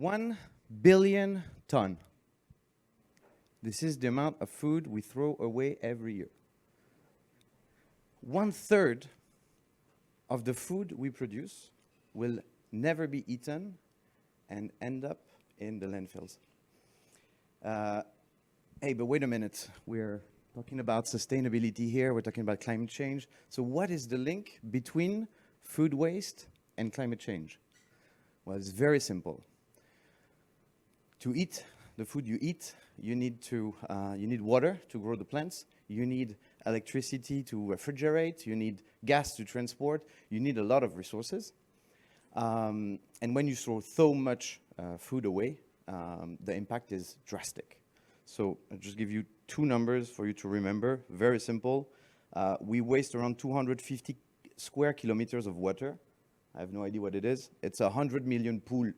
1 billion ton. This is the amount of food we throw away every year. 1/3 of the food we produce will never be eaten and end up in the landfills. Hey, but wait a minute. We're talking about sustainability here. We're talking about climate change. So what is the link between food waste and climate change? Well, it's very simple. To eat the food you eat, you need water to grow the plants. You need electricity to refrigerate. You need gas to transport. You need a lot of resources. And when you throw so much food away, the impact is drastic. So I'll just give you two numbers for you to remember. Very simple. We waste around 250 square kilometers of water. I have no idea what it is. It's 100 million pool,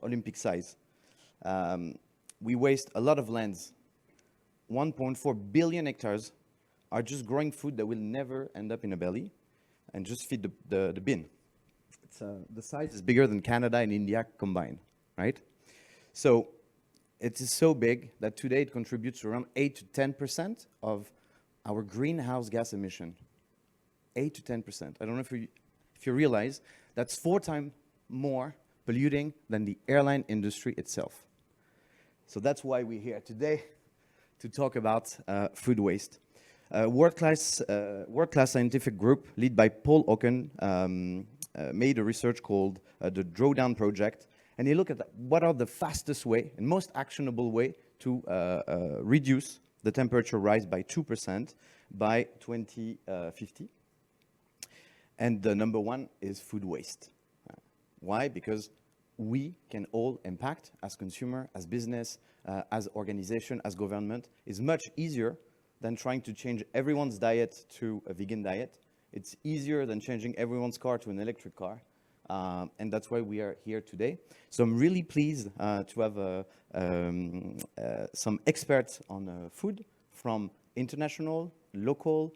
Olympic size. We waste a lot of lands. 1.4 billion hectares are just growing food that will never end up in a belly and just feed the bin. It's, the size is bigger than Canada and India combined, right? So it is so big that today it contributes around 8 to 10% of our greenhouse gas emission. 8 to 10%. I don't know if you realize that's 4 times more polluting than the airline industry itself. So that's why we're here today to talk about food waste. World-class scientific group led by Paul Oken made a research called the Drawdown Project, and they look at what are the fastest way and most actionable way to reduce the temperature rise by 2% by 2050. And the number one is food waste. Why? Because we can all impact as consumer, as business, as organization, as government. It's much easier than trying to change everyone's diet to a vegan diet. It's easier than changing everyone's car to an electric car. And that's why we are here today. So I'm really pleased to have some experts on food from international, local,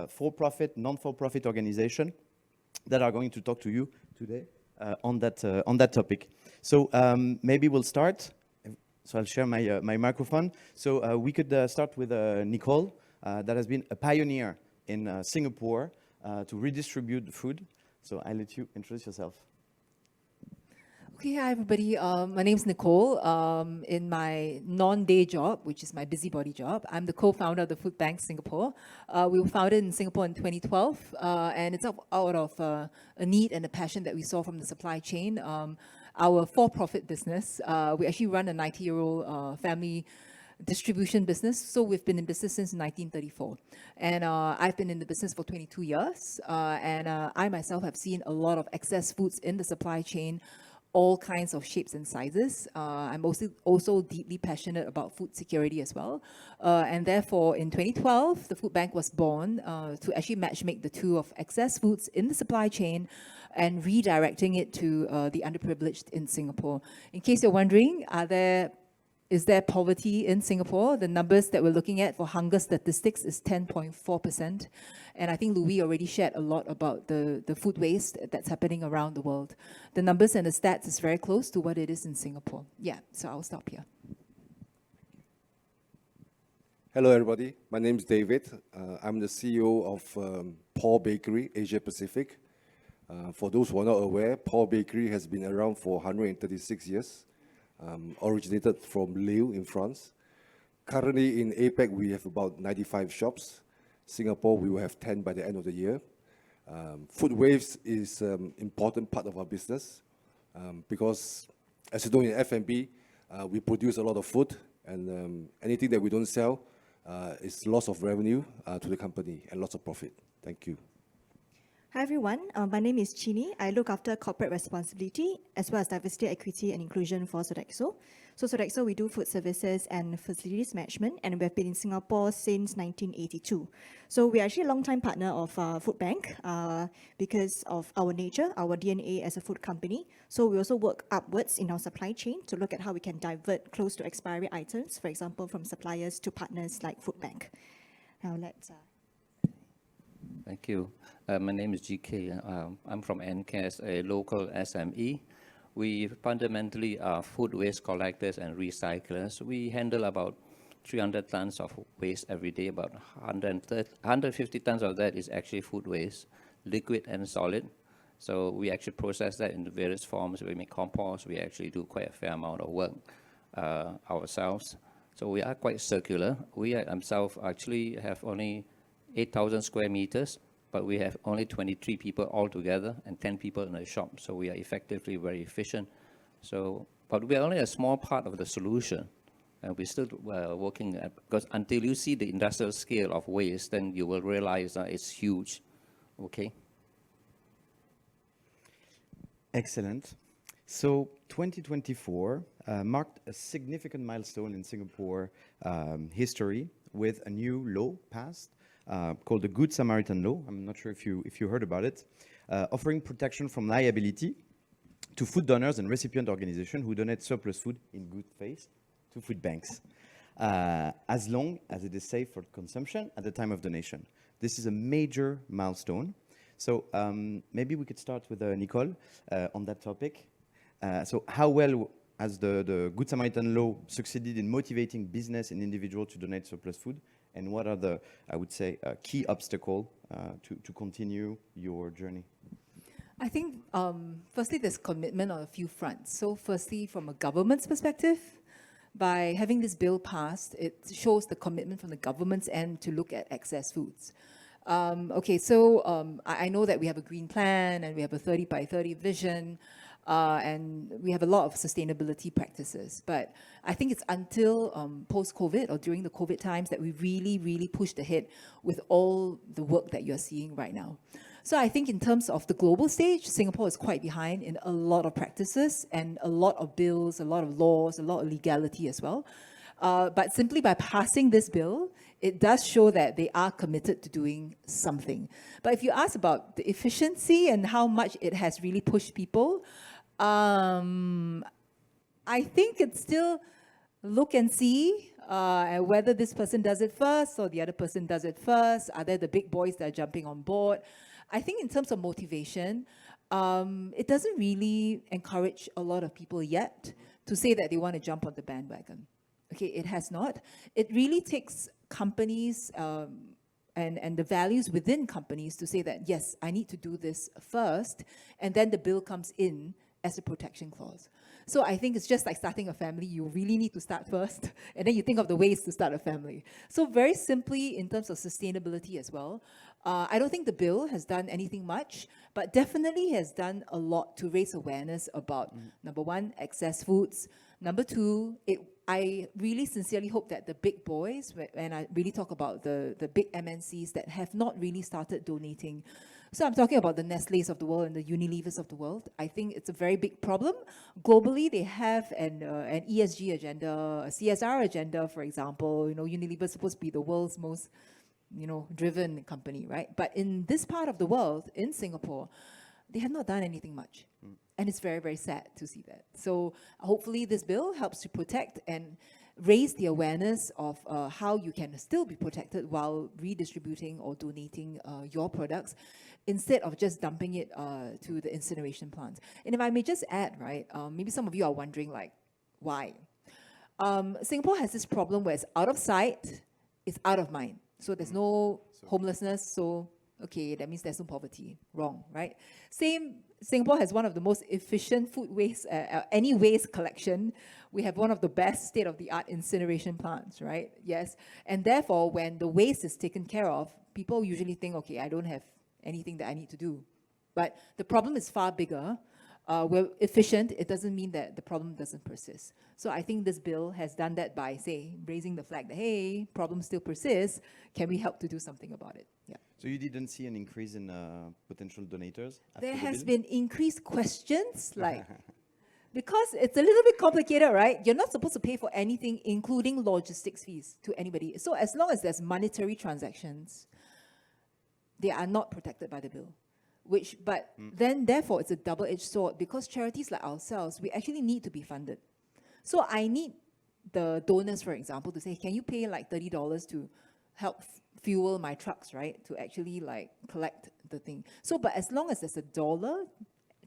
for-profit, non-for-profit organization that are going to talk to you today on that topic. So maybe we'll start. So I'll share my microphone. So we could start with Nichol, that has been a pioneer in Singapore to redistribute the food. So I'll let you introduce yourself. Okay, hi everybody. My name is Nichol. In my non-day job, which is my busybody job, I'm the co-founder of the Food Bank Singapore. We were founded in Singapore in 2012, and it's out of a need and a passion that we saw from the supply chain. Our for-profit business, we actually run a 90-year-old family distribution business. So we've been in business since 1934. And I've been in the business for 22 years. And I myself have seen a lot of excess foods in the supply chain, all kinds of shapes and sizes. I'm also deeply passionate about food security as well. And therefore, in 2012, the Food Bank was born to actually matchmake the two of excess foods in the supply chain and redirecting it to the underprivileged in Singapore. In case you're wondering, is there poverty in Singapore? The numbers that we're looking at for hunger statistics is 10.4%. And I think Louis already shared a lot about the food waste that's happening around the world. The numbers and the stats is very close to what it is in Singapore. Yeah, so I'll stop here. Hello everybody, my name is David. I'm the CEO of Paul Bakery, Asia Pacific. For those who are not aware, Paul Bakery has been around for 136 years. Originated from Lille in France. Currently in APAC, we have about 95 shops. Singapore, we will have 10 by the end of the year. Food waste is an important part of our business because, as you know, in F&B, we produce a lot of food, and anything that we don't sell is loss of revenue to the company and lots of profit. Thank you. Hi everyone, my name is Chini. I look after corporate responsibility as well as diversity, equity and inclusion for Sodexo. So Sodexo, we do food services and facilities management, and we've been in Singapore since 1982. So we're actually a long-time partner of Food Bank because of our nature, our DNA as a food company. So we also work upwards in our supply chain to look at how we can divert close to expiry items, for example, from suppliers to partners like Food Bank. Now let's... Thank you. My name is GK. I'm from Envcares, a local SME. We fundamentally are food waste collectors and recyclers. We handle about 300 tons of waste every day. About 150 tons of that is actually food waste, liquid and solid. So we actually process that into various forms. We make compost. We actually do quite a fair amount of work ourselves. So we are quite circular. We ourselves actually have only 8,000 square meters, but we have only 23 people altogether and 10 people in the shop. So we are effectively very efficient. So, but we are only a small part of the solution. And we're still working at, because until you see the industrial scale of waste, then you will realize that it's huge. Okay? Excellent. So 2024 marked a significant milestone in Singapore history with a new law passed called the Good Samaritan Law. I'm not sure if you heard about it, offering protection from liability to food donors and recipient organizations who donate surplus food in good faith to food banks, as long as it is safe for consumption at the time of donation. This is a major milestone. So maybe we could start with Nichol on that topic. So how well has the Good Samaritan Law succeeded in motivating business and individuals to donate surplus food? And what are the, I would say, key obstacles to continue your journey? I think, firstly, there's commitment on a few fronts. So firstly, from a government's perspective, by having this bill passed, it shows the commitment from the government's end to look at excess foods. Okay, so I know that we have a green plan and we have a 30 by 30 vision, and we have a lot of sustainability practices. But I think it's until post-COVID or during the COVID times that we really, really pushed ahead with all the work that you're seeing right now. So I think in terms of the global stage, Singapore is quite behind in a lot of practices and a lot of bills, a lot of laws, a lot of legality as well. But simply by passing this bill, it does show that they are committed to doing something. But if you ask about the efficiency and how much it has really pushed people, I think it's still look and see whether this person does it first or the other person does it first. Are there the big boys that are jumping on board? I think in terms of motivation, it doesn't really encourage a lot of people yet to say that they want to jump on the bandwagon. Okay, it has not. It really takes companies and the values within companies to say that, yes, I need to do this first, and then the bill comes in as a protection clause. So I think it's just like starting a family. You really need to start first, and then you think of the ways to start a family. So very simply, in terms of sustainability as well, I don't think the bill has done anything much, but definitely has done a lot to raise awareness about, number one, excess foods. Number two, I really sincerely hope that the big boys, when I really talk about the big MNCs that have not really started donating, so I'm talking about the Nestle's of the world and the Unilevers of the world. I think it's a very big problem. Globally, they have an ESG agenda, a CSR agenda, for example. You know, Unilever is supposed to be the world's most, driven company, right? But in this part of the world, in Singapore, they have not done anything much. And it's very, very sad to see that. So hopefully this bill helps to protect and raise the awareness of how you can still be protected while redistributing or donating your products, instead of just dumping it to the incineration plants. And if I may just add, right, maybe some of you are wondering, like, why? Singapore has this problem where it's out of sight, it's out of mind. So there's no homelessness, so okay, that means there's no poverty. Wrong, right? Same, Singapore has one of the most efficient food waste, any waste collection. We have one of the best state-of-the-art incineration plants, right? Yes. And therefore, when the waste is taken care of, people usually think, okay, I don't have anything that I need to do. But the problem is far bigger. We're efficient. It doesn't mean that the problem doesn't persist. So I think this bill has done that by, say, raising the flag that, hey, problem still persists. Can we help to do something about it? Yeah. So you didn't see an increase in potential donators? There has been increased questions, like, because it's a little bit complicated, right? You're not supposed to pay for anything, including logistics fees, to anybody. So as long as there's monetary transactions, they are not protected by the bill. But then therefore it's a double-edged sword, because charities like ourselves, we actually need to be funded. So I need the donors, for example, to say, can you pay like $30 to help fuel my trucks, right? To actually like collect the thing. So, but as long as there's a dollar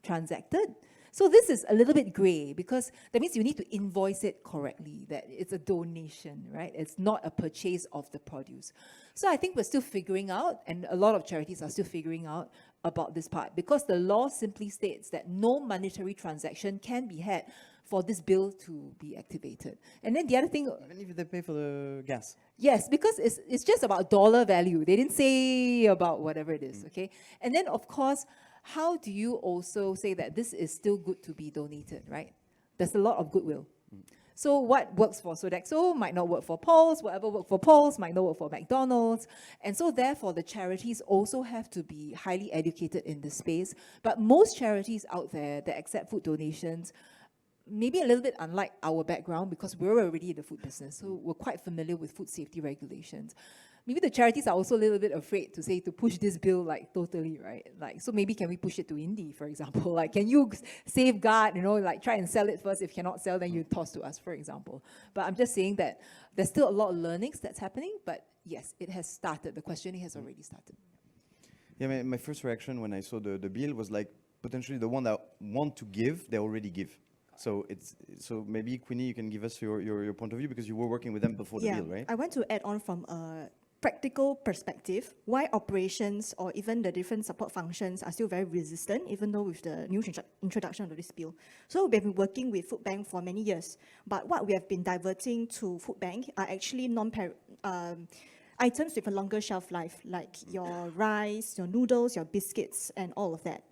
transacted, So this is a little bit gray because that means you need to invoice it correctly, that it's a donation, right? It's not a purchase of the produce. So I think we're still figuring out, and a lot of charities are still figuring out about this part, because the law simply states that no monetary transaction can be had for this bill to be activated. And then the other thing, Even if they pay for the gas. yes, because it's just about dollar value. They didn't say about whatever it is, okay? And then, of course, how do you also say that this is still good to be donated, right? There's a lot of goodwill. So what works for Sodexo might not work for Paul's, whatever works for Paul's might not work for McDonald's. And so therefore, the charities also have to be highly educated in this space. But most charities out there that accept food donations, maybe a little bit unlike our background, because we're already in the food business, so we're quite familiar with food safety regulations. Maybe the charities are also a little bit afraid to push this bill like totally, right? Like, so maybe can we push it to Yindii, for example? Like, can you safeguard, like try and sell it first. If cannot sell, then you toss to us, for example. But I'm just saying that there's still a lot of learnings that's happening, but yes, it has started. The questioning has already started. Yeah, my first reaction when I saw the bill was like, potentially the one that want to give, they already give. So maybe Queenie, you can give us your point of view, because you were working with them before the bill, right? I want to add on from a practical perspective, why operations or even the different support functions are still very resistant, even though with the new introduction of this bill. So we've been working with Food Bank for many years, but what we have been diverting to Food Bank are actually items with a longer shelf life, like your rice, your noodles, your biscuits, and all of that.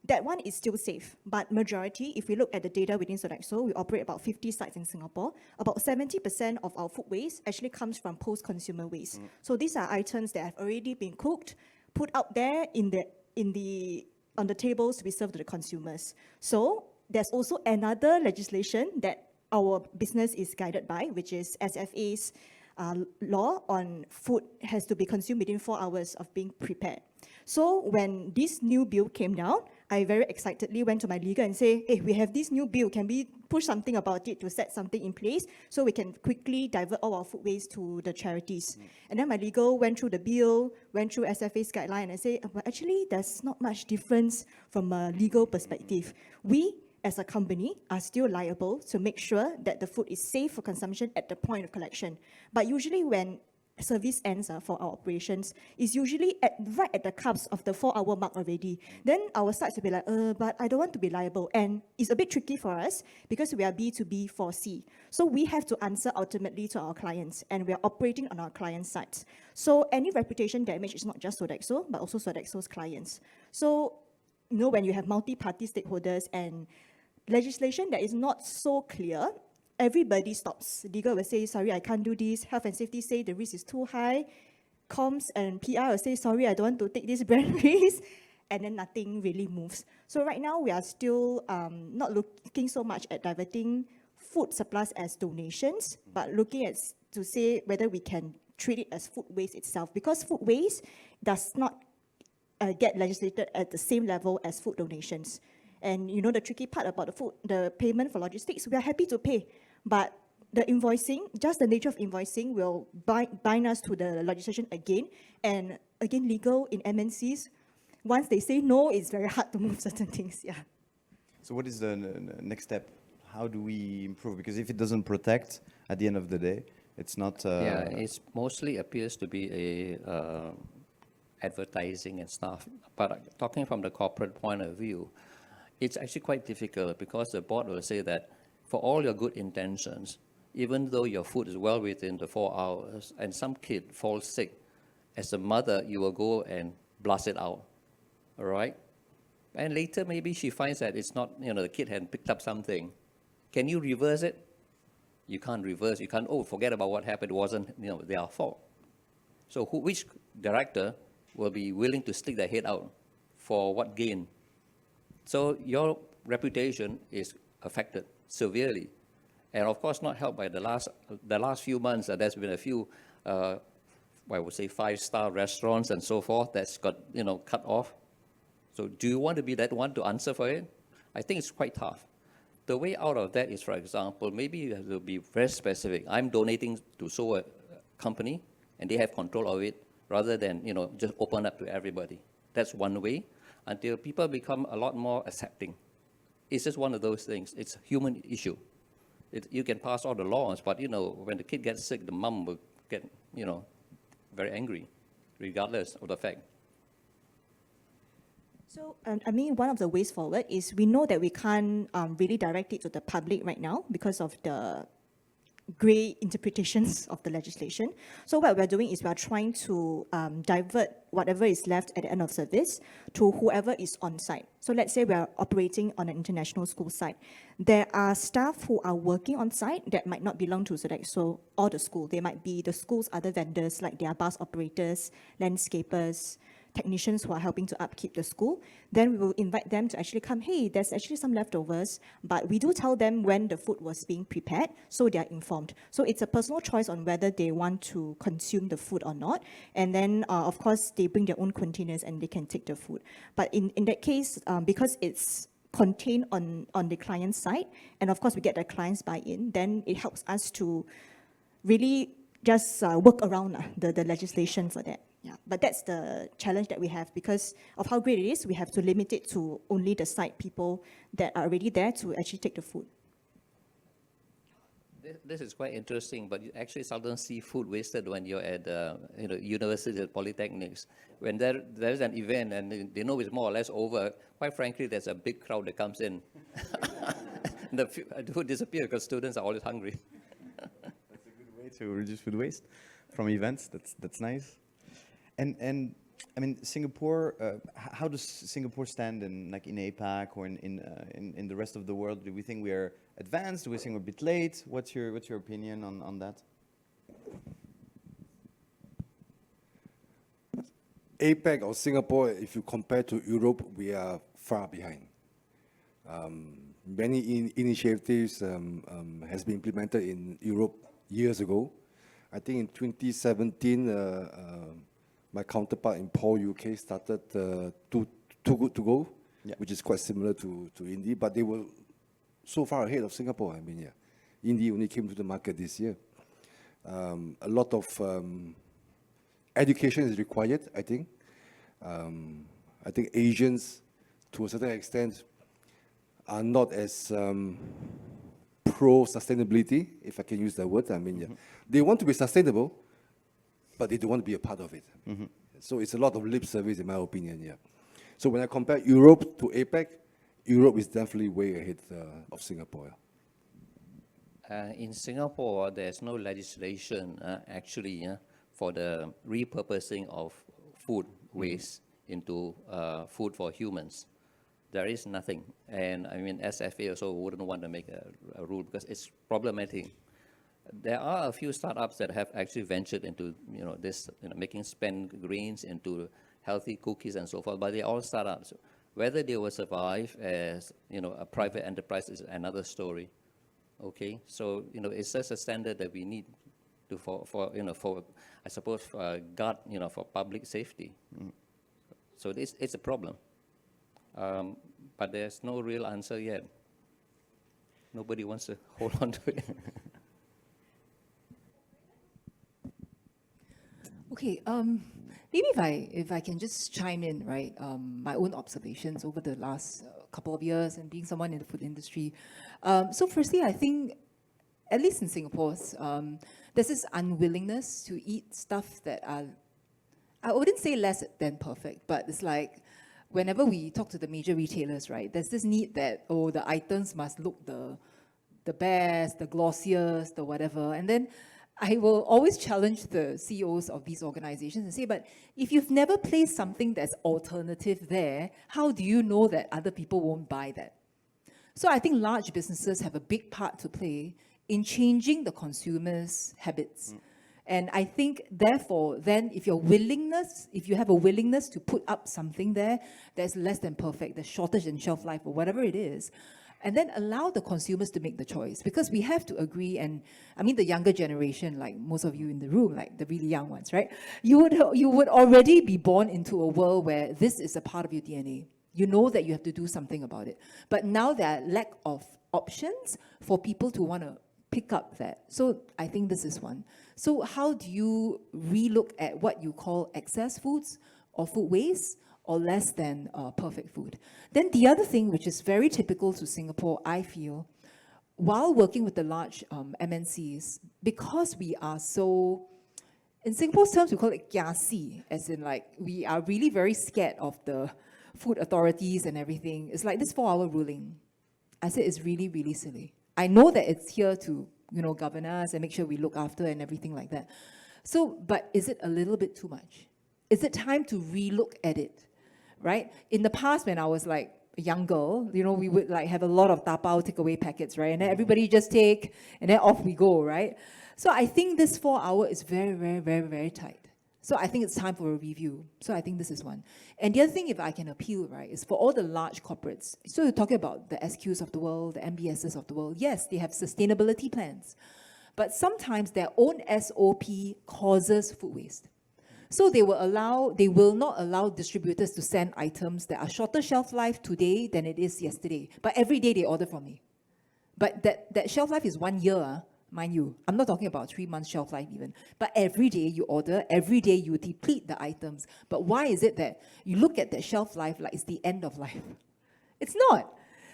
That one is still safe, but majority, if we look at the data within Sodexo, we operate about 50 sites in Singapore. About 70% of our food waste actually comes from post-consumer waste. So these are items that have already been cooked, put out there on the tables to be served to the consumers. So there's also another legislation that our business is guided by, which is SFA's law on food has to be consumed within 4 hours of being prepared. So when this new bill came down, I very excitedly went to my legal and say, hey, we have this new bill, can we push something about it to set something in place so we can quickly divert all our food waste to the charities? And then my legal went through the bill, went through SFA's guideline, and I say, well, actually, there's not much difference from a legal perspective. We, as a company, are still liable to make sure that the food is safe for consumption at the point of collection. But usually when service ends for our operations is usually right at the cusp of the 4-hour mark already. Then our sites will be like, but I don't want to be liable. And it's a bit tricky for us because we are B2B 4C. So we have to answer ultimately to our clients, and we are operating on our client sites. So any reputation damage is not just Sodexo, but also Sodexo's clients. So, when you have multi-party stakeholders and legislation that is not so clear, everybody stops. Legal will say, sorry, I can't do this. Health and safety say the risk is too high. Comms and PR will say, sorry, I don't want to take this brand risk. And then nothing really moves. So right now, we are still not looking so much at diverting food supplies as donations, but looking at to say whether we can treat it as food waste itself. Because food waste does not get legislated at the same level as food donations. And the tricky part about the payment for logistics, we are happy to pay. But the invoicing, just the nature of invoicing will bind us to the legislation again. And again, legal in MNCs, once they say no, it's very hard to move certain things, yeah. So what is the next step? How do we improve? Because if it doesn't protect, at the end of the day, it's not... Yeah, it mostly appears to be a advertising and stuff. But talking from the corporate point of view, it's actually quite difficult because the board will say that for all your good intentions, even though your food is well within the 4 hours and some kid falls sick, as a mother, you will go and blast it out, all right? And later, maybe she finds that it's not, the kid had picked up something. Can you reverse it? You can't reverse. You can't, forget about what happened. It wasn't, their fault. So which director will be willing to stick their head out for what gain? So your reputation is affected severely. And of course, not helped by the last few months, there's been a few, I would say 5-star restaurants and so forth that's got, cut off. So do you want to be that one to answer for it? I think it's quite tough. The way out of that is, for example, maybe you have to be very specific. I'm donating to a company, and they have control of it, rather than, just open up to everybody. That's one way, until people become a lot more accepting. it's just one of those things. It's a human issue. You can pass all the laws, but when the kid gets sick, the mom will get very angry, regardless of the fact. So, I mean, one of the ways forward is we know that we can't really direct it to the public right now because of the grey interpretations of the legislation. So what we're doing is we're trying to divert whatever is left at the end of service to whoever is on site. So let's say we're operating on an international school site. There are staff who are working on site that might not belong to Sodexo or the school. They might be the school's other vendors, like their bus operators, landscapers, technicians who are helping to upkeep the school. Then we will invite them to actually come, hey, there's actually some leftovers, but we do tell them when the food was being prepared, so they are informed. So it's a personal choice on whether they want to consume the food or not. And then, of course, they bring their own containers and they can take the food. But in that case, because it's contained on the client's side, and of course we get the client's buy-in, then it helps us to really just work around the legislation for that. Yeah, but that's the challenge that we have because of how great it is. We have to limit it to only the site people that are already there to actually take the food. This is quite interesting, but you actually seldom see food wasted when you're at universities and polytechnics. When there's an event and they know it's more or less over, quite frankly, there's a big crowd that comes in. The food disappears because students are always hungry. That's a good way to reduce food waste from events. That's nice. And I mean, Singapore. How does Singapore stand in APAC or in the rest of the world? Do we think we are advanced? Do we think we're a bit late? What's your opinion on that? APAC or Singapore, if you compare to Europe, we are far behind. Many initiatives has been implemented in Europe years ago. I think in 2017. My counterpart in Paul, UK started Too Good To Go, which is quite similar to Yindii, but they were so far ahead of Singapore. I mean, Yindii only came to the market this year. A lot of education is required, I think. I think Asians, to a certain extent, are not as pro-sustainability, if I can use that word. I mean, they want to be sustainable, but they don't want to be a part of it. So it's a lot of lip service, in my opinion, So when I compare Europe to APAC, Europe is definitely way ahead of Singapore. In Singapore, there's no legislation, actually, for the repurposing of food waste into food for humans. There is nothing. And I mean, SFA also wouldn't want to make a rule because it's problematic. There are a few startups that have actually ventured into this, making spent grains into healthy cookies and so forth, but they're all startups. Whether they will survive as a private enterprise is another story. Okay, so it's just a standard that we need to for I suppose for guard for public safety. So it's a problem, but there's no real answer yet. Nobody wants to hold on to it. Okay, maybe if I can just chime in, right? My own observations over the last couple of years and being someone in the food industry. So firstly, I think, at least in Singapore, there's this unwillingness to eat stuff that are, I wouldn't say less than perfect, but it's like, whenever we talk to the major retailers, right, there's this need that, the items must look the best, the glossiest, the whatever, and then I will always challenge the CEOs of these organizations and say, but if you've never placed something that's alternative there, how do you know that other people won't buy that? So I think large businesses have a big part to play in changing the consumers' habits. And I think, therefore, then if you have a willingness to put up something there that's less than perfect, the shortage in shelf life or whatever it is, and then allow the consumers to make the choice. Because we have to agree, and I mean the younger generation, like most of you in the room, like the really young ones, right? You would already be born into a world where this is a part of your DNA. You know that you have to do something about it. But now there are lack of options for people to want to pick up that. So I think this is one. So how do you relook at what you call excess foods or food waste, or less than perfect food. Then the other thing, which is very typical to Singapore, I feel, while working with the large MNCs, because we are so, in Singapore's terms, we call it kiasi, as in like, we are really very scared of the food authorities and everything. It's like this 4-hour ruling. I said it's really, really silly. I know that it's here to, govern us and make sure we look after and everything like that. So, but is it a little bit too much? Is it time to relook at it, right? In the past, when I was like a young girl, we would like have a lot of tapao takeaway packets, right? And then everybody just take, and then off we go, right? So I think this 4-hour is very, very, very, very tight. So I think it's time for a review. So I think this is one. And the other thing, if I can appeal, right, is for all the large corporates. So you're talking about the SQs of the world, the MBSs of the world. Yes, they have sustainability plans. But sometimes their own SOP causes food waste. So they will not allow distributors to send items that are shorter shelf life today than it is yesterday. But every day they order from me. But that shelf life is 1 year, mind you. I'm not talking about 3 months shelf life even. But every day you order, every day you deplete the items. But why is it that you look at that shelf life like it's the end of life? It's not.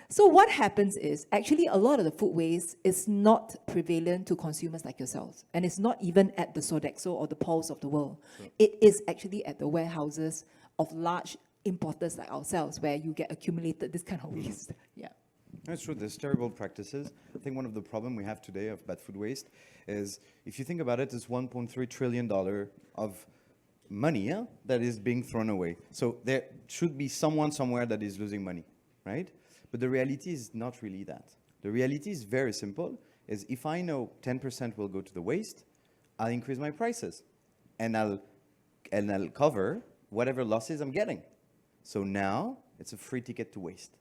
So what happens is, actually a lot of the food waste is not prevalent to consumers like yourselves. And it's not even at the Sodexo or the Pulse of the world. Sure. It is actually at the warehouses of large importers like ourselves, where you get accumulated this kind of waste. Yeah. That's true. There's terrible practices. I think one of the problems we have today of bad food waste is, if you think about it, it's $1.3 trillion of money that is being thrown away. So there should be someone somewhere that is losing money, right? But the reality is not really that. The reality is very simple, is if I know 10% will go to the waste, I'll increase my prices. And I'll cover whatever losses I'm getting. So now, it's a free ticket to waste,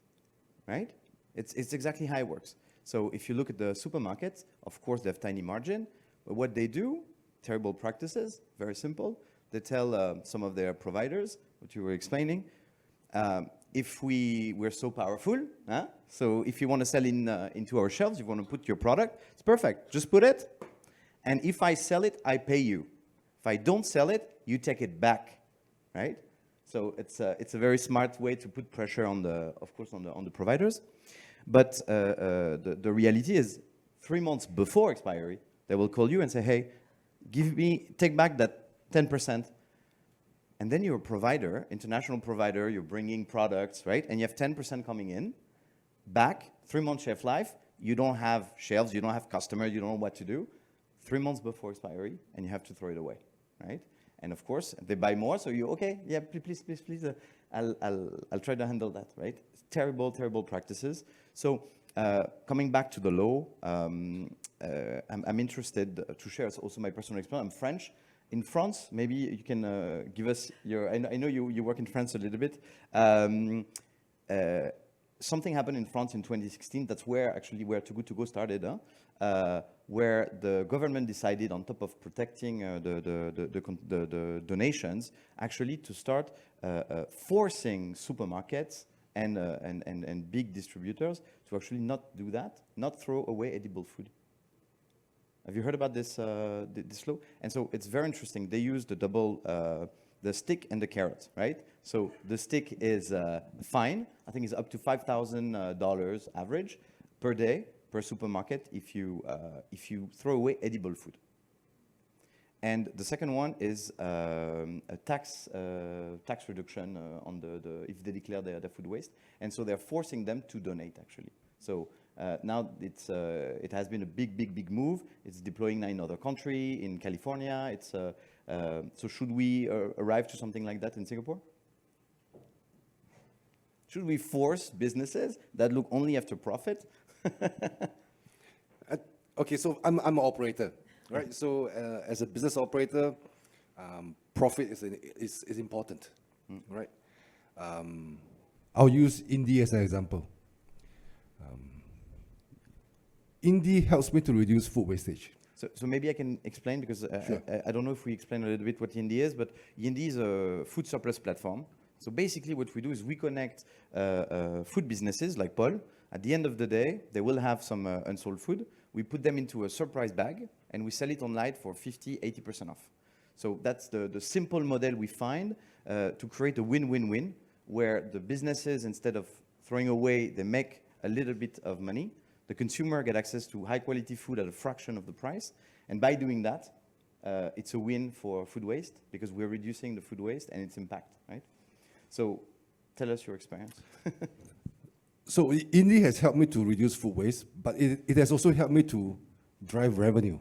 right? It's exactly how it works. So if you look at the supermarkets, of course they have tiny margin, but what they do, terrible practices, very simple. They tell some of their providers, what you were explaining, if we're so powerful, so if you want to sell into our shelves, you want to put your product, it's perfect. Just put it, and if I sell it, I pay you. If I don't sell it, you take it back, right? So it's a very smart way to put pressure on of course, on the providers. But the reality is, 3 months before expiry, they will call you and say, hey, take back that 10%. And then you're a provider, international provider, you're bringing products, right? And you have 10% coming in, back, 3 months shelf life, you don't have shelves, you don't have customers, you don't know what to do. 3 months before expiry, and you have to throw it away, right? And of course, they buy more, so yeah, please, I'll try to handle that, right? Terrible, terrible practices. So coming back to the law, I'm interested to share also my personal experience. I'm French. In France, maybe you can give us I know you work in France a little bit. Something happened in France in 2016. That's where Too Good To Go started, where the government decided, on top of protecting the donations, actually to start forcing supermarkets and big distributors to actually not do that, not throw away edible food. Have you heard about this law? And so it's very interesting. They use the stick and the carrot, right? So the stick is fine. I think it's up to $5,000 average per day per supermarket if you throw away edible food. And the second one is a tax reduction on if they declare their food waste. And so they're forcing them to donate, actually. So now it has been a big move. It's deploying now in other countries, in California. So should we arrive to something like that in Singapore? Should we force businesses that look only after profit? Okay, so I'm an operator, right? So as a business operator, profit is important, right? I'll use Yindii as an example. Yindii helps me to reduce food wastage. So maybe I can explain, because sure. I don't know if we explain a little bit what Yindii is, but Yindii is a food surplus platform. So basically what we do is we connect food businesses like Paul. At the end of the day, they will have some unsold food. We put them into a surprise bag, and we sell it online for 50, 80% off. So that's the simple model we find. to create a win-win-win where the businesses, instead of throwing away, they make a little bit of money. The consumer get access to high-quality food at a fraction of the price. And by doing that, it's a win for food waste because we're reducing the food waste and its impact, right? So tell us your experience. So Yindii has helped me to reduce food waste, but it has also helped me to drive revenue.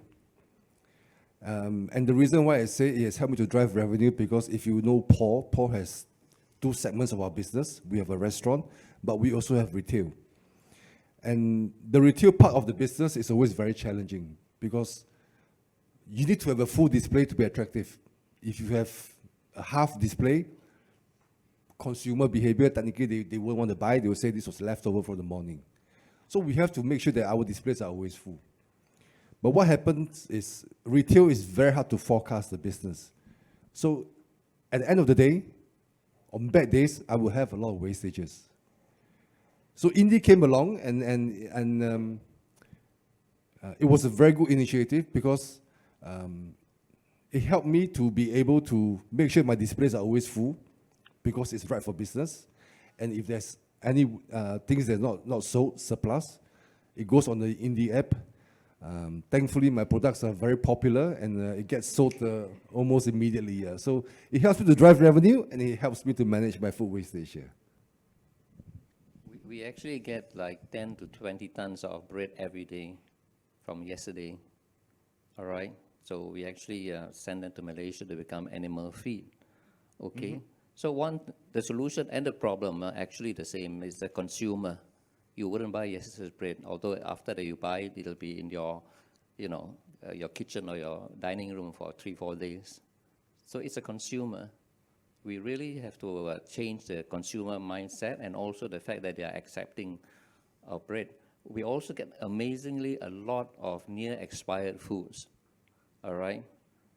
And the reason why I say it has helped me to drive revenue, because if you know Paul has two segments of our business. We have a restaurant, but we also have retail. And the retail part of the business is always very challenging because you need to have a full display to be attractive. If you have a half display, consumer behavior, technically they won't want to buy. They will say this was leftover from the morning. So we have to make sure that our displays are always full. But what happens is retail is very hard to forecast the business. So at the end of the day, on bad days, I will have a lot of wastages. So Yindii came along and it was a very good initiative because it helped me to be able to make sure my displays are always full because it's right for business. And if there's any things that are not sold, surplus, it goes on the Yindii app. Thankfully, my products are very popular and it gets sold almost immediately. So it helps me to drive revenue and it helps me to manage my food wastage. We actually get like 10 to 20 tons of bread every day from yesterday. All right. So we actually send them to Malaysia to become animal feed. Okay. Mm-hmm. So the solution and the problem are actually the same. Is the consumer. You wouldn't buy yesterday's bread, although after that you buy it, it'll be in your, your kitchen or your dining room for 3-4 days. So it's a consumer. We really have to change the consumer mindset and also the fact that they are accepting of bread. We also get amazingly a lot of near expired foods, all right?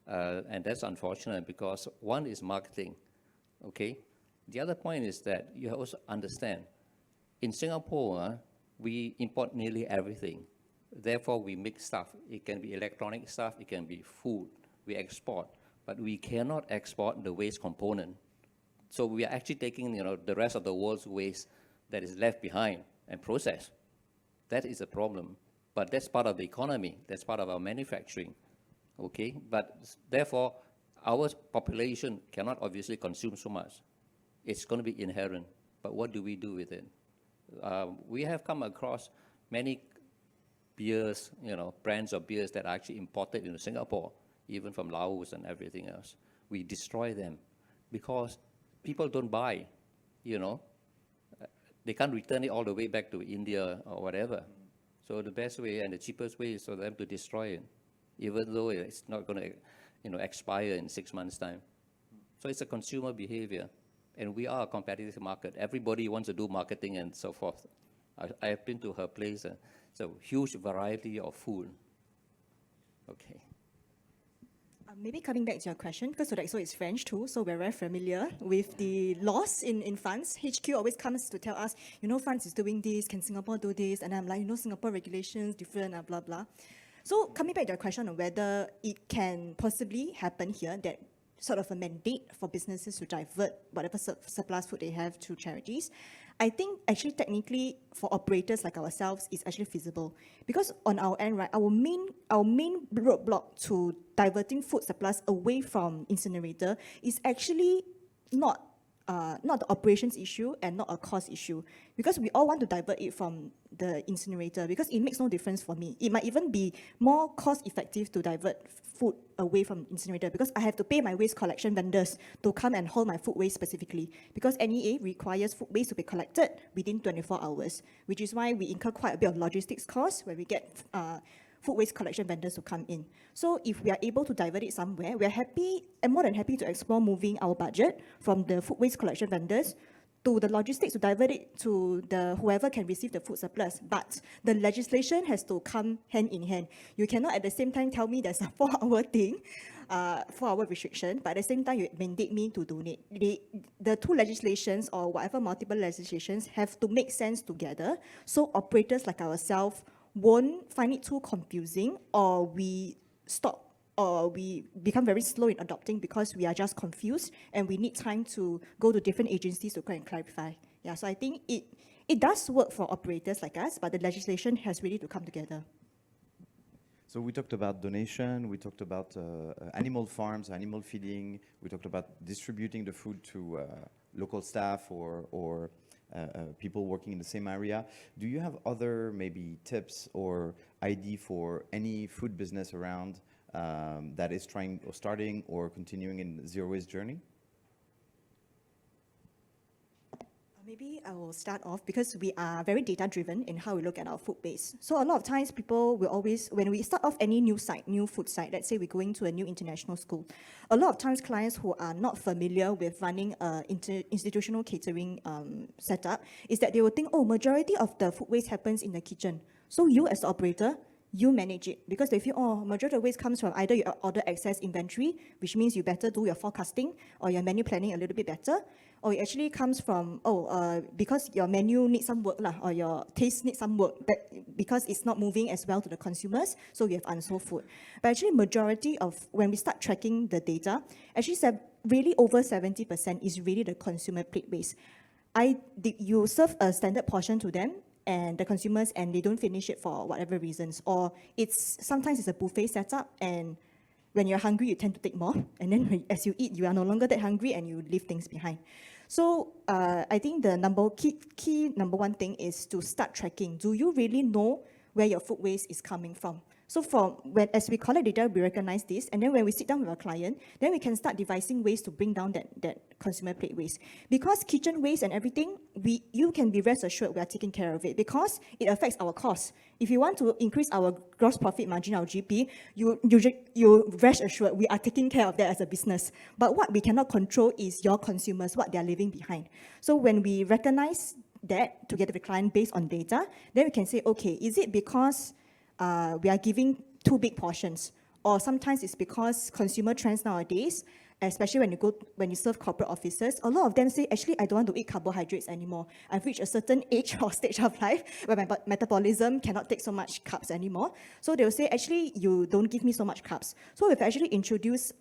And that's unfortunate because one is marketing, okay? The other point is that you also understand, in Singapore, we import nearly everything. Therefore, we mix stuff. It can be electronic stuff, it can be food. We export, but we cannot export the waste component. So we are actually taking, the rest of the world's waste that is left behind and processed. That is a problem. But that's part of the economy. That's part of our manufacturing. Okay? But therefore, our population cannot obviously consume so much. It's going to be inherent. But what do we do with it? We have come across many beers, brands of beers that are actually imported into Singapore, even from Laos and everything else. We destroy them because people don't buy, They can't return it all the way back to India or whatever. So the best way and the cheapest way is for them to destroy it, even though it's not going to, expire in 6 months' time. So it's a consumer behavior. And we are a competitive market. Everybody wants to do marketing and so forth. I have been to her place. It's a huge variety of food. Okay. Maybe coming back to your question, because Sodexo is French too, so we're very familiar with the laws in France. HQ always comes to tell us, France is doing this, can Singapore do this? And I'm like, Singapore regulations different, blah, blah. So coming back to your question on whether it can possibly happen here, that sort of a mandate for businesses to divert whatever surplus food they have to charities, I think actually technically for operators like ourselves is actually feasible. Because on our end, right, our main roadblock to diverting food surplus away from incinerator is actually not the operations issue and not a cost issue, because we all want to divert it from the incinerator because it makes no difference for me. It might even be more cost effective to divert food away from incinerator because I have to pay my waste collection vendors to come and haul my food waste specifically, because NEA requires food waste to be collected within 24 hours, which is why we incur quite a bit of logistics costs where we get food waste collection vendors to come in. So if we are able to divert it somewhere, we're happy and more than happy to explore moving our budget from the food waste collection vendors to the logistics to divert it to the whoever can receive the food surplus. But the legislation has to come hand in hand. You cannot at the same time tell me there's a 4-hour thing, 4-hour restriction, but at the same time you mandate me to donate. The two legislations or whatever multiple legislations have to make sense together so operators like ourselves won't find it too confusing or we stop or we become very slow in adopting because we are just confused and we need time to go to different agencies to go and clarify. Yeah, so I think it does work for operators like us, but the legislation has really to come together. So we talked about donation, we talked about animal farms, animal feeding, we talked about distributing the food to local staff or people working in the same area. Do you have other maybe tips or idea for any food business around that is trying or starting or continuing in zero waste journey? Maybe I will start off because we are very data-driven in how we look at our food base. So a lot of times people will always, when we start off any new site, new food site, let's say we're going to a new international school, a lot of times clients who are not familiar with running an institutional catering setup is that they will think, oh, majority of the food waste happens in the kitchen. So you as the operator, you manage it because they feel, oh, majority of waste comes from either your order excess inventory, which means you better do your forecasting or your menu planning a little bit better, or it actually comes from, because your menu needs some work or your taste needs some work, but because it's not moving as well to the consumers, so you have unsold food. But actually majority of, when we start tracking the data, actually really over 70% is really the consumer plate waste. You serve a standard portion to them, and the consumers, and they don't finish it for whatever reasons, or sometimes it's a buffet setup, and when you're hungry, you tend to take more, and then as you eat, you are no longer that hungry, and you leave things behind. So I think the key number one thing is to start tracking. Do you really know where your food waste is coming from? So as we collect data, we recognize this, and then when we sit down with our client, then we can start devising ways to bring down that consumer plate waste. Because kitchen waste and everything, you can be rest assured we are taking care of it because it affects our costs. If you want to increase our gross profit margin, our GP, you rest assured we are taking care of that as a business. But what we cannot control is your consumers, what they are leaving behind. So when we recognize that together with the client based on data, then we can say, okay, is it because we are giving too big portions, or sometimes it's because consumer trends nowadays, especially when you serve corporate offices, a lot of them say, actually, I don't want to eat carbohydrates anymore. I've reached a certain age or stage of life where my metabolism cannot take so much carbs anymore. So they'll say, actually, you don't give me so much carbs. So we've actually introduced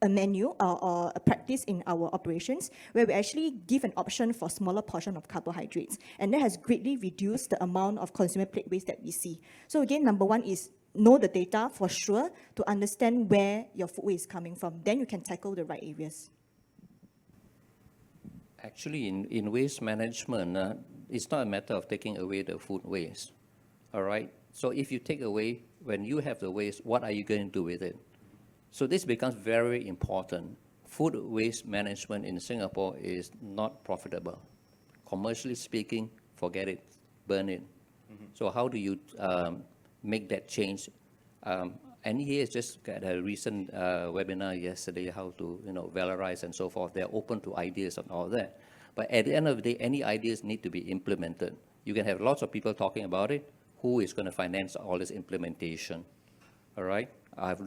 a menu or a practice in our operations where we actually give an option for smaller portion of carbohydrates. And that has greatly reduced the amount of consumer plate waste that we see. So again, number one is know the data for sure to understand where your food waste is coming from. Then you can tackle the right areas. Actually, in waste management, it's not a matter of taking away the food waste, all right? So if you take away, when you have the waste, what are you going to do with it? So this becomes very important. Food waste management in Singapore is not profitable. Commercially speaking, forget it, burn it. Mm-hmm. So how do you make that change? NEA has just got a recent webinar yesterday, how to valorize and so forth. They're open to ideas and all that. But at the end of the day, any ideas need to be implemented. You can have lots of people talking about it. Who is going to finance all this implementation? All right?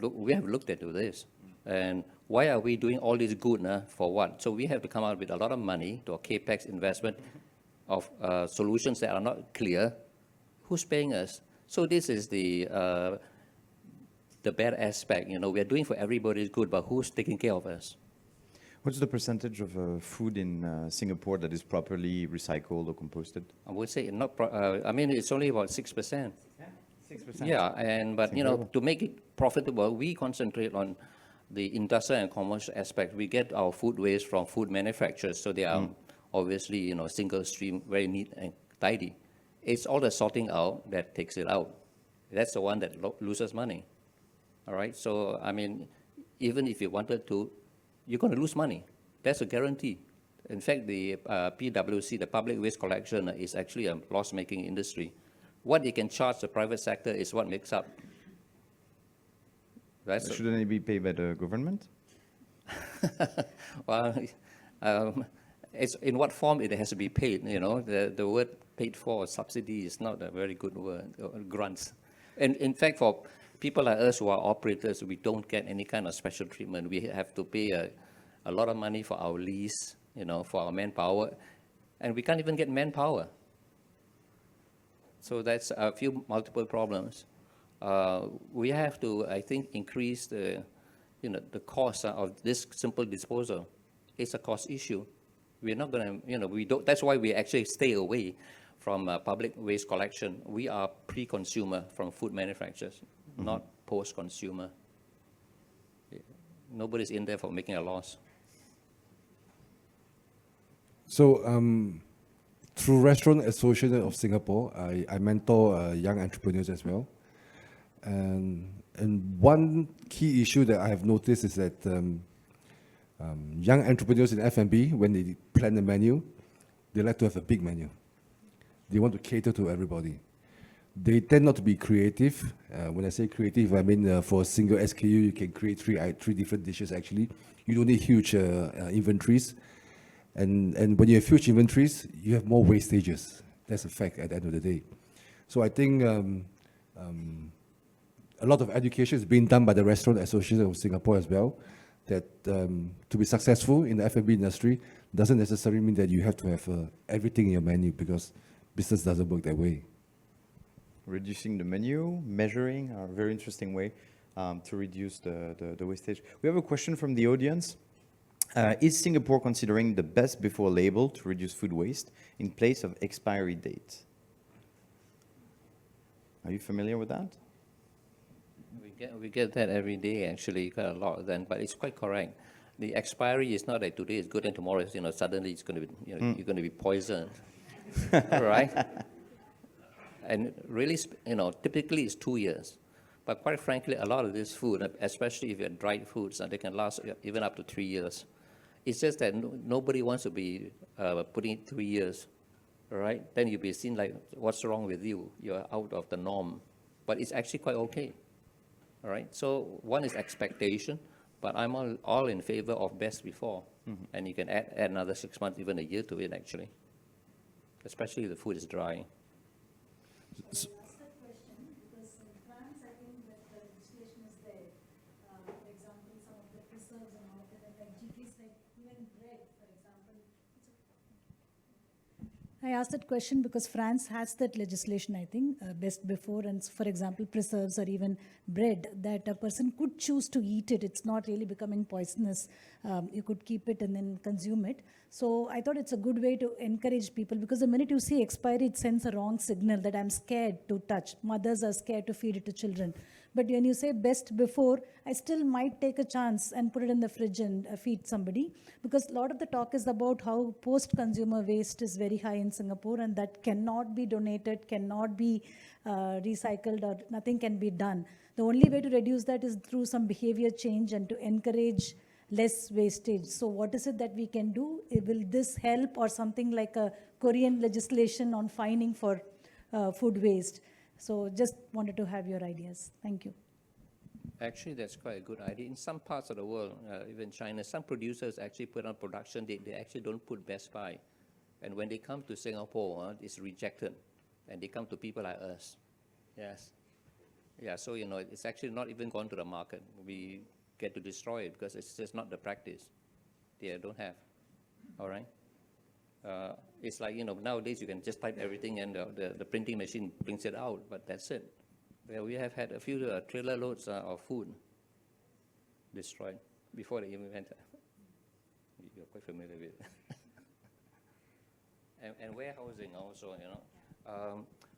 We have looked into this. And why are we doing all this good for what? So we have to come out with a lot of money to a CAPEX investment of solutions that are not clear. Who's paying us? So this is the bad aspect. We are doing for everybody's good, but who's taking care of us? What's the percentage of food in Singapore that is properly recycled or composted? I would say it's only about 6%. 6%. Yeah, but to make it profitable, we concentrate on the industrial and commercial aspect. We get our food waste from food manufacturers, so they are obviously single stream, very neat and tidy. It's all the sorting out that takes it out. That's the one that loses money. All right. So even if you wanted to, you're going to lose money. That's a guarantee. In fact, the PWC, the public waste collection, is actually a loss-making industry. What they can charge the private sector is what makes up. Right? Shouldn't it be paid by the government? Well, it's in what form it has to be paid. The word paid for, subsidy, is not a very good word, grants. And in fact, for people like us who are operators, we don't get any kind of special treatment. We have to pay a lot of money for our lease, for our manpower, and we can't even get manpower. So that's a few multiple problems. We have to, I think, increase the, the cost of this simple disposal. It's a cost issue. We're not going to, we don't. That's why we actually stay away from public waste collection. We are pre-consumer from food manufacturers, not post-consumer. Nobody's in there for making a loss. So, through Restaurant Association of Singapore, I mentor young entrepreneurs as well. And one key issue that I have noticed is that young entrepreneurs in F&B, when they plan the menu, they like to have a big menu. They want to cater to everybody. They tend not to be creative. When I say creative, I mean for a single SKU, you can create three different dishes actually. You don't need huge inventories. And when you have huge inventories, you have more wastages. That's a fact at the end of the day. So I think a lot of education is being done by the Restaurant Association of Singapore as well, that to be successful in the F&B industry doesn't necessarily mean that you have to have everything in your menu, because business doesn't work that way. Reducing the menu, measuring are a very interesting way to reduce the wastage. We have a question from the audience. Is Singapore considering the best before label to reduce food waste in place of expiry date? Are you familiar with that? We get that every day, actually, quite a lot of them, but it's quite correct. The expiry is not that today is good and tomorrow is, suddenly it's going to be, you're going to be poisoned, right? And really, typically it's 2 years. But quite frankly, a lot of this food, especially if you have dried foods, they can last even up to 3 years. It's just that nobody wants to be putting it 3 years, right? Then you'll be seen like, what's wrong with you? You're out of the norm. But it's actually quite okay, all right? So one is expectation, but I'm all in favor of best before. And you can add another 6 months, even a year to it, actually, especially if the food is dry. So, because in France, I think that the legislation is there. For example, some of the preserves and all of that, like GPs, like even bread, for example. I asked that question because France has that legislation, I think, best before, and for example, preserves or even bread, that a person could choose to eat it. It's not really becoming poisonous. You could keep it and then consume it. So I thought it's a good way to encourage people, because the minute you see expiry, it sends a wrong signal that I'm scared to touch. Mothers are scared to feed it to children. But when you say best before, I still might take a chance and put it in the fridge and feed somebody, because a lot of the talk is about how post-consumer waste is very high in Singapore, and that cannot be donated, cannot be recycled, or nothing can be done. The only way to reduce that is through some behavior change and to encourage less wastage. So what is it that we can do? Will this help, or something like a Korean legislation on fining for food waste? So just wanted to have your ideas. Thank you. Actually, that's quite a good idea. In some parts of the world, even China, some producers actually put on production, they actually don't put best by. And when they come to Singapore, it's rejected. And they come to people like us. Yes. Yeah, so, it's actually not even gone to the market. We get to destroy it because it's just not the practice. They don't have. All right? It's like, nowadays you can just type everything and the printing machine brings it out, but that's it. Well, we have had a few trailer loads of food destroyed before they even went. You're quite familiar with it. and warehousing also,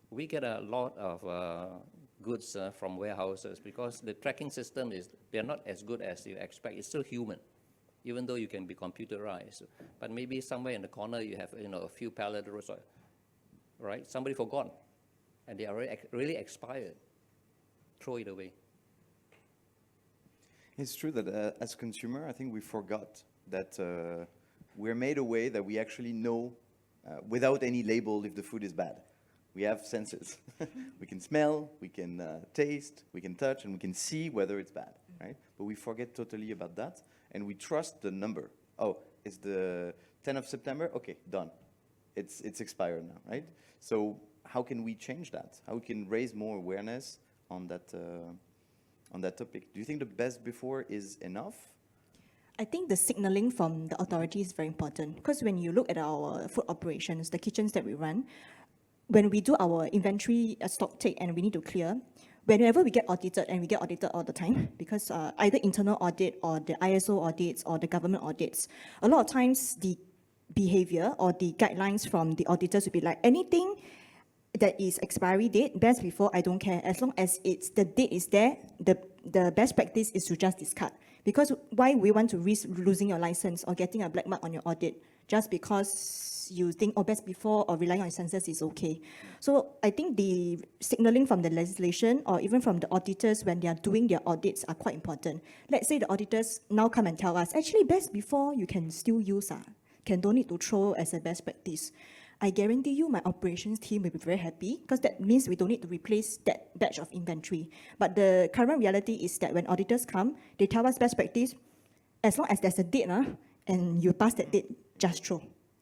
we get a lot of goods from warehouses because the tracking system they're not as good as you expect. It's still human, even though you can be computerized. But maybe somewhere in the corner you have a few pallet rows, right? Somebody forgot, and they are really expired. Throw it away. It's true that as consumer, I think we forgot that we're made a way that we actually know without any label if the food is bad. We have senses. We can smell, we can taste, we can touch, and we can see whether it's bad, right? But we forget totally about that, and we trust the number. Oh, it's the 10th of September? Okay, done. It's expired now, right? So how can we change that? How we can raise more awareness on that topic? Do you think the best before is enough? I think the signaling from the authorities is very important, because when you look at our food operations, the kitchens that we run, when we do our inventory stock take and we need to clear, whenever we get audited, and we get audited all the time, because either internal audit or the ISO audits or the government audits, a lot of times the behavior or the guidelines from the auditors will be like, anything that is expiry date, best before, I don't care. As long as the date is there, the best practice is to just discard. Because why we want to risk losing your license or getting a black mark on your audit just because you think, oh, best before or relying on your census is okay. So I think the signaling from the legislation or even from the auditors when they are doing their audits are quite important. Let's say the auditors now come and tell us, actually best before you can still use, don't need to throw as a best practice. I guarantee you my operations team will be very happy because that means we don't need to replace that batch of inventory. But the current reality is that when auditors come, they tell us best practice, as long as there's a date and you pass that date, just throw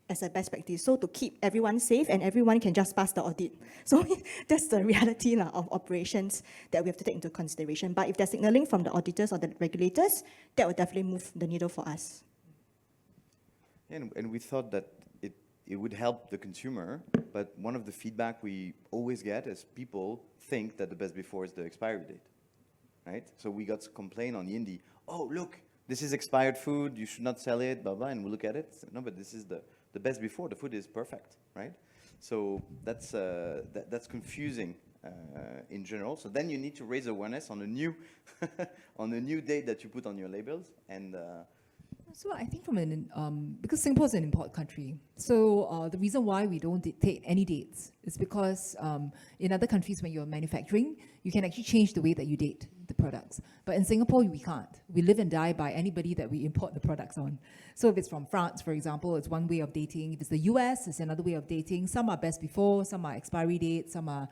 as a best practice. So to keep everyone safe and everyone can just pass the audit. So that's the reality of operations that we have to take into consideration. But if there's signaling from the auditors or the regulators, that will definitely move the needle for us. And we thought that it would help the consumer, but one of the feedback we always get is people think that the best before is the expiry date, right? So we got a complaint on Yindii, oh, look, this is expired food, you should not sell it, blah, blah, and we look at it, no, but this is the best before, the food is perfect, right? So that's confusing in general. So then you need to raise awareness on a new, on a new date that you put on your labels, and So I think because Singapore is an import country, so the reason why we don't dictate any dates is because in other countries when you're manufacturing, you can actually change the way that you date the products. But in Singapore, we can't. We live and die by anybody that we import the products on. So if it's from France, for example, it's one way of dating. If it's the US, it's another way of dating. Some are best before, some are expiry dates, some are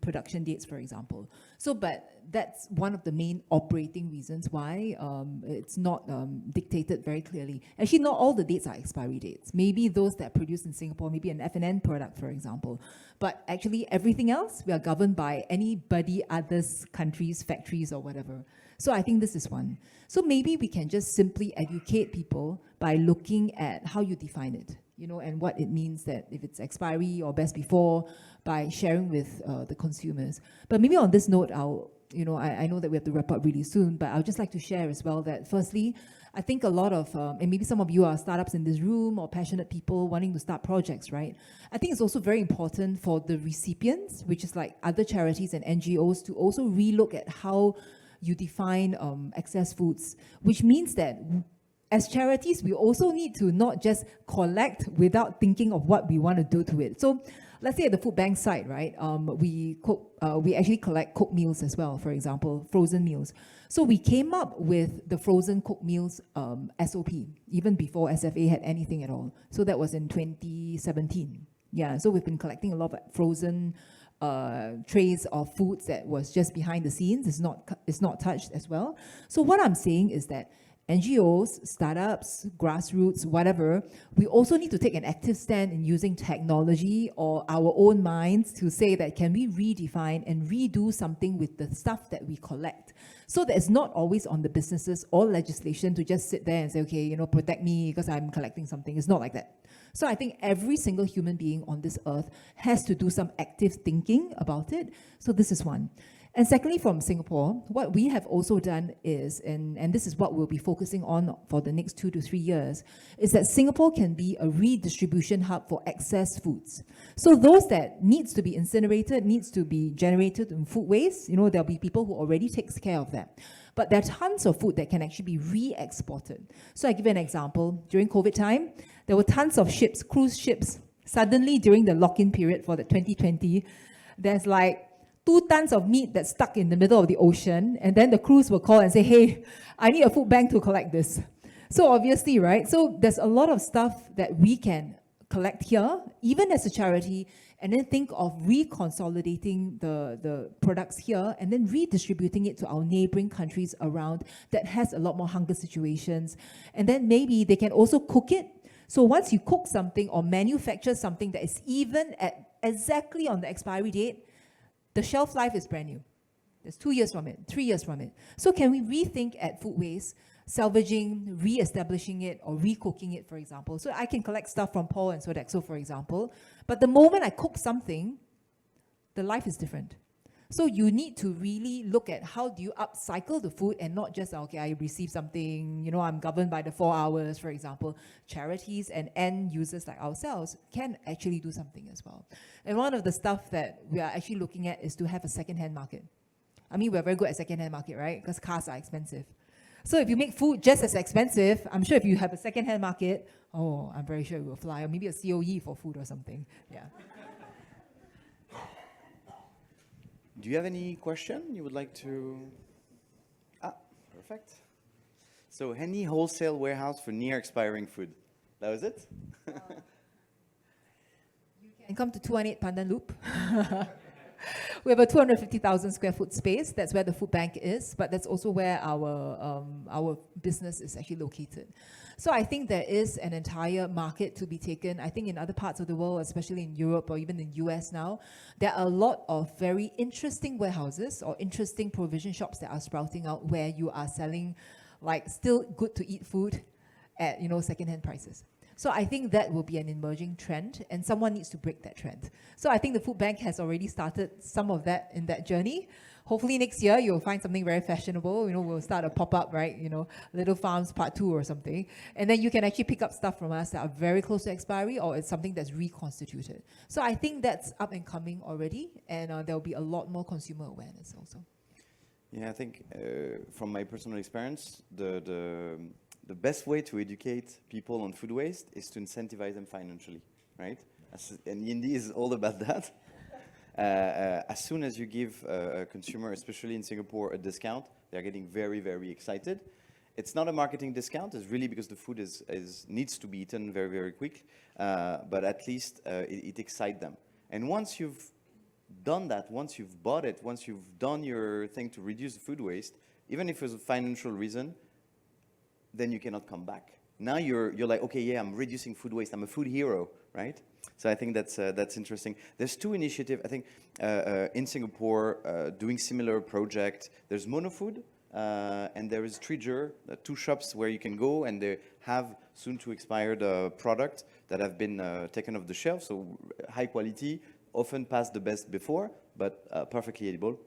production dates, for example. So, but that's one of the main operating reasons why it's not dictated very clearly. Actually, not all the dates are expiry dates. Maybe those that are produced in Singapore, maybe an F&N product, for example. But actually, everything else, we are governed by anybody other's countries, factories, or whatever. So I think this is one. So maybe we can just simply educate people by looking at how you define it, and what it means that if it's expiry or best before, by sharing with the consumers. But maybe on this note, I know that we have to wrap up really soon, but I would just like to share as well that firstly, I think a lot of, and maybe some of you are startups in this room or passionate people wanting to start projects, right? I think it's also very important for the recipients, which is like other charities and NGOs, to also relook at how you define excess foods, which means that as charities, we also need to not just collect without thinking of what we want to do to it. So let's say at the food bank side, right, we actually collect cooked meals as well, for example, frozen meals. So we came up with the frozen cooked meals SOP, even before SFA had anything at all. So that was in 2017. Yeah, so we've been collecting a lot of frozen trays of foods that was just behind the scenes. It's not touched as well. So what I'm saying is that NGOs, startups, grassroots, whatever, we also need to take an active stand in using technology or our own minds to say that can we redefine and redo something with the stuff that we collect, so that it's not always on the businesses or legislation to just sit there and say, okay, protect me because I'm collecting something. It's not like that. So I think every single human being on this earth has to do some active thinking about it. So this is one. And secondly, from Singapore, what we have also done is, and this is what we'll be focusing on for the next 2 to 3 years, is that Singapore can be a redistribution hub for excess foods. So those that needs to be incinerated, needs to be generated in food waste, there'll be people who already takes care of that. But there are tons of food that can actually be re-exported. So I give you an example. During COVID time, there were tons of ships, cruise ships. Suddenly, during the lock-in period for the 2020, there's like 2 tons of meat that's stuck in the middle of the ocean, and then the crews will call and say, hey, I need a food bank to collect this. So obviously, right? So there's a lot of stuff that we can collect here, even as a charity, and then think of reconsolidating the products here and then redistributing it to our neighboring countries around that has a lot more hunger situations. And then maybe they can also cook it. So once you cook something or manufacture something that is even at exactly on the expiry date, the shelf life is brand new. There's 2 years from it, 3 years from it. So can we rethink at food waste, salvaging, re-establishing it, or re-cooking it, for example? So I can collect stuff from Paul and Sodexo, for example, but the moment I cook something, the life is different. So you need to really look at how do you upcycle the food and not just, okay, I received something, I'm governed by the 4 hours, for example. Charities and end users like ourselves can actually do something as well. And one of the stuff that we are actually looking at is to have a second-hand market. I mean, we're very good at second-hand market, right? Because cars are expensive. So if you make food just as expensive, I'm sure if you have a second-hand market, I'm very sure it will fly. Or maybe a COE for food or something. Yeah. Do you have any question you would like to? Perfect. So any wholesale warehouse for near expiring food. That was it? You can come to 218 Pandan Loop. We have a 250,000 square foot space. That's where the food bank is, but that's also where our business is actually located. So I think there is an entire market to be taken. I think in other parts of the world, especially in Europe or even in the US now, there are a lot of very interesting warehouses or interesting provision shops that are sprouting out where you are selling like still good to eat food at secondhand prices. So I think that will be an emerging trend, and someone needs to break that trend. So I think the food bank has already started some of that in that journey. Hopefully next year you'll find something very fashionable. We'll start a pop-up, right? Little Farms Part 2 or something. And then you can actually pick up stuff from us that are very close to expiry, or it's something that's reconstituted. So I think that's up and coming already, and there'll be a lot more consumer awareness also. Yeah, I think from my personal experience, the best way to educate people on food waste is to incentivize them financially, right? And Yindii is all about that. As soon as you give a consumer, especially in Singapore, a discount, they're getting very, very excited. It's not a marketing discount. It's really because the food needs to be eaten very, very quick. But at least it excites them. And once you've done that, once you've bought it, once you've done your thing to reduce the food waste, even if it's a financial reason, then you cannot come back. Now you're like, okay, yeah, I'm reducing food waste. I'm a food hero, right? So I think that's interesting. There's 2 initiatives, I think, in Singapore doing similar project. There's Monofood, and there is Treasure, 2 shops where you can go and they have soon to expire the product that have been taken off the shelf. So high quality, often past the best before, but perfectly edible.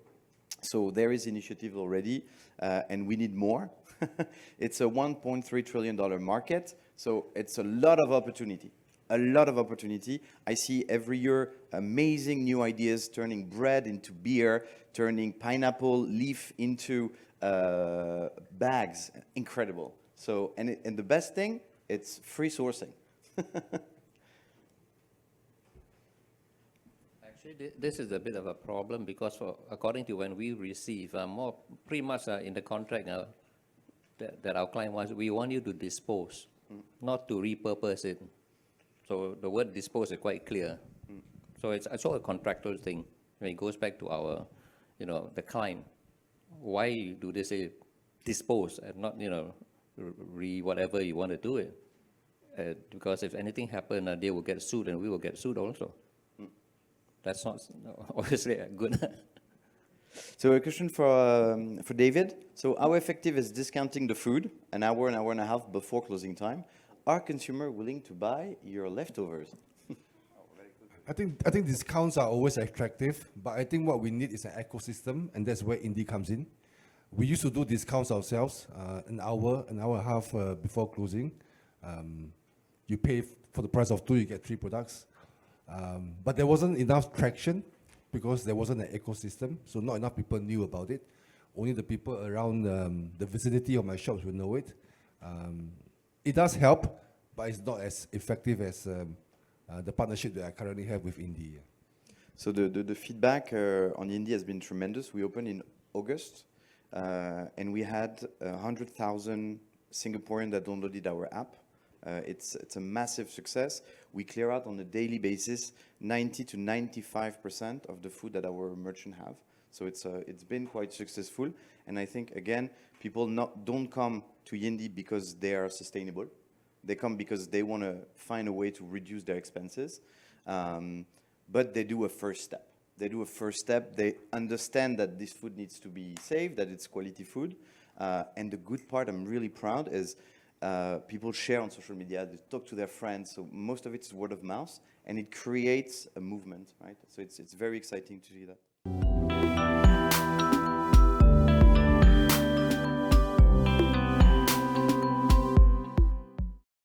So there is initiative already, and we need more. It's a $1.3 trillion market, so it's a lot of opportunity. A lot of opportunity. I see every year amazing new ideas, turning bread into beer, turning pineapple leaf into bags. Incredible. So, and the best thing, it's free sourcing. Actually, this is a bit of a problem because according to when we receive, pretty much in the contract that our client wants, we want you to dispose, not to repurpose it. So the word dispose is quite clear. So it's also a contractual thing. When it goes back to our, the client. Why do they say dispose and not, whatever you want to do it? Because if anything happens, they will get sued and we will get sued also. That's not obviously good. So a question for David. So how effective is discounting the food an hour and a half before closing time? Are consumers willing to buy your leftovers? I think discounts are always attractive, but I think what we need is an ecosystem, and that's where Yindii comes in. We used to do discounts ourselves, an hour and a half before closing. You pay for the price of 2, you get 3 products. But there wasn't enough traction because there wasn't an ecosystem, so not enough people knew about it. Only the people around the vicinity of my shops will know it. It does help, but it's not as effective as the partnership that I currently have with Yindii. So the feedback on Yindii has been tremendous. We opened in August, and we had 100,000 Singaporeans that downloaded our app. It's a massive success. We clear out on a daily basis 90 to 95% of the food that our merchants have. So it's been quite successful. And I think, again, people don't come to Yindii because they are sustainable. They come because they want to find a way to reduce their expenses. But they do a first step. They understand that this food needs to be saved, that it's quality food. And the good part, I'm really proud, is people share on social media, they talk to their friends. So most of it is word of mouth, and it creates a movement, right? So it's very exciting to see that.